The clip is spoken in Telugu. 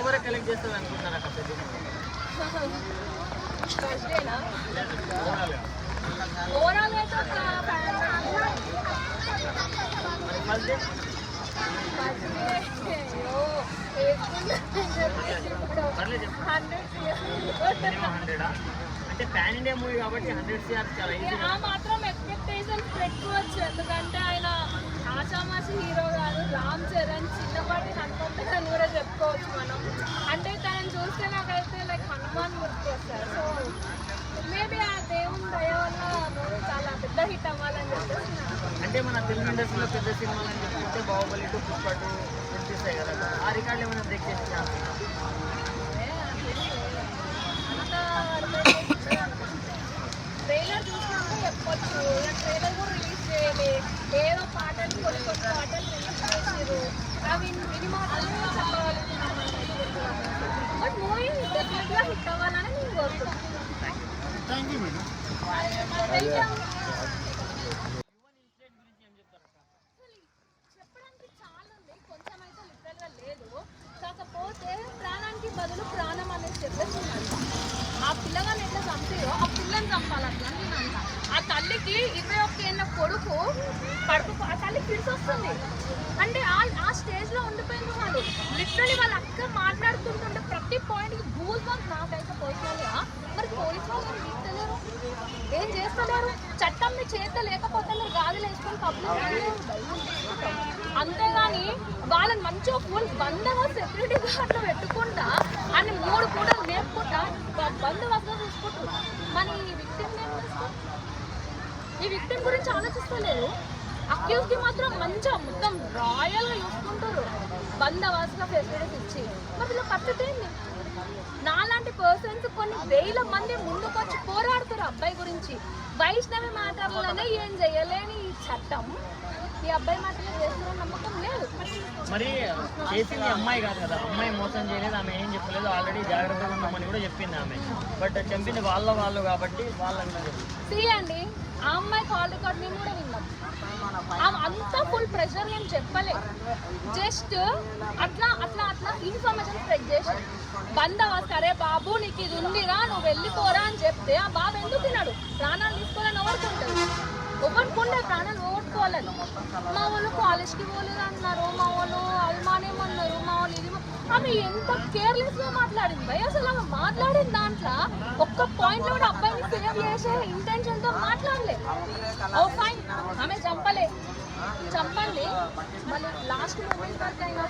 వరకు కలెక్ట్ చేస్తారు అనుకుంటున్నారు అక్కడ ఫస్ట్ డేనా ఓవరాల్ అయితే ఫస్ట్ డే అంటే పాన్ ఇండియా మూవీ కాబట్టి 100 CR చాలా ఈజీ. మాత్రం ఎక్స్పెక్టేషన్స్ పెట్టుకోవచ్చు, ఎందుకంటే ఆయన ఆషామాషి హీరో కాదు. రామ్ చరణ్ చిన్నపాటి హనుమంతుడు అని కూడా చెప్పుకోవచ్చు మనం. అంటే తనని చూస్తే నాకైతే లైక్ హనుమాన్ గుర్తుకొస్తారు. సో మేబీ ఆ దేవుని దయ వల్ల మూవీ చాలా పెద్ద హిట్ అవ్వాలని చెప్పేసి. అంటే మన తెలుగు ఇండస్ట్రీలో పెద్ద సినిమాలు అని చెప్పుకుంటే బాహుబలి 2, పుష్ప 2 కనిపిస్తాయి కదా, ఆ రికార్డులు ఏమైనా బ్రేక్ చేసి ట్రైలర్ చూసినాక చెప్పొచ్చు. ట్రైలర్ కూడా రిలీజ్ చేయలే, ఏదో పాటలు కొన్ని పాటలు రిలీజ్ చేసారు, అవి ఇది మాత్రమే చెప్పగలుగుతున్నాం. బట్ మూవీ డెఫినెట్గా హిట్ అవ్వాలని నేను కోరుతున్నాను. చెప్పడానికి చాలా ఉంది, కొంచెం అయితే లిటరల్గా లేదు. కాకపోతే ప్రాణానికి బదులు ప్రాణం అనేది చెప్పేసి ఆ పిల్లగాని ఎట్లా చంపారో ఆ పిల్లని చంపాలి అట్లా నేను అంట. ఆ తల్లికి 21 ఏళ్ళ కొడుకు ఆ తల్లికి ఫిట్స్ వస్తుంది అంటే ఆ స్టేజ్లో ఉండిపోయింది. వాళ్ళు లిటరలీ వాళ్ళ అక్క మాట్లాడుతుంటుంటే ప్రతి పాయింట్కి గూల్ బంప్ నాకైతే పోయినా. మరి పోలీసు వాళ్ళు తీస్తలేరు, ఏం చేస్తలేరు. చట్టం మీ చేత లేకపోతే మీరు గాజులు వేసుకొని పబ్లిక్ అంతేగాని వాళ్ళని మంచిగా ఫుల్ బందగా సెక్యూరిటీ గార్డ్లో పెట్టుకుంటా అని 3 పూటలు మేపుకుంటా బందోబస్తుగా చూసుకుంటారు. మన ఈ విక్టిమ్ గురించి ఆలోచిస్తలేరు. అక్యూజ్కి మాత్రం మంచిగా మొత్తం రాయల్గా చూసుకుంటారు, బందోబస్తుగా ఫెసిలిటీస్ ఇచ్చి. మరి ఇలా పరిస్థితి ఏంది? నాలాంటి పర్సన్స్ కొన్ని వేల మంది ముందుకొచ్చి పోరాడుతారు అబ్బాయి గురించి. వైష్ణవి మాటలనే ఏం చేయలేని ఈ చట్టం ఈ అబ్బాయి మాటలు చేస్తున్న నమ్మకం లేదు. మరి చేసింది అమ్మాయి కాదు కదా, అమ్మాయి మోసం చేయలేదు, ఆమె ఏం చెప్పలేదు, ఆల్రెడీ జాగ్రత్తగా ఉన్నామని కూడా చెప్పింది ఆమె. బట్ చంపింది వాళ్ళు కాబట్టి వాళ్ళని అండి. ఆ అమ్మాయి కాల్ రికార్డ్ నేను కూడా విన్నాం. అంతా ఫుల్ ప్రెషర్ నేను చెప్పలేదు, జస్ట్ అట్లా ఇన్ఫర్మేషన్ స్ప్రెడ్ చేసి బందోబస్తు అరే బాబు నీకు ఇది ఉందిరా నువ్వు వెళ్ళిపోరా అని చెప్తే ఆ బాబు ఎందుకు తిన్నాడు? ప్రాణాలు తీసుకోవాలని ఓడుకుంటాడు, ఒకటికుండే ప్రాణాలు ఓడుకోవాలని. మా వాళ్ళు కాలేజ్కి పోలేదు అన్నారు, మా వాళ్ళు అల్మానేమన్నారు, మా వాళ్ళు ఇది. ఆమె ఎంత కేర్లెస్గా మాట్లాడింది భయ్. అసలు ఆమె మాట్లాడిన దాంట్లో ఒక్క పాయింట్లో కూడా అబ్బాయిని సేవ్ చేసే ఇంటెన్షన్తో మాట్లాడలే. ఓ ఫైన్ ఆమె చంపండి, మళ్ళీ లాస్ట్ మూమెంట్ వరకు అయినా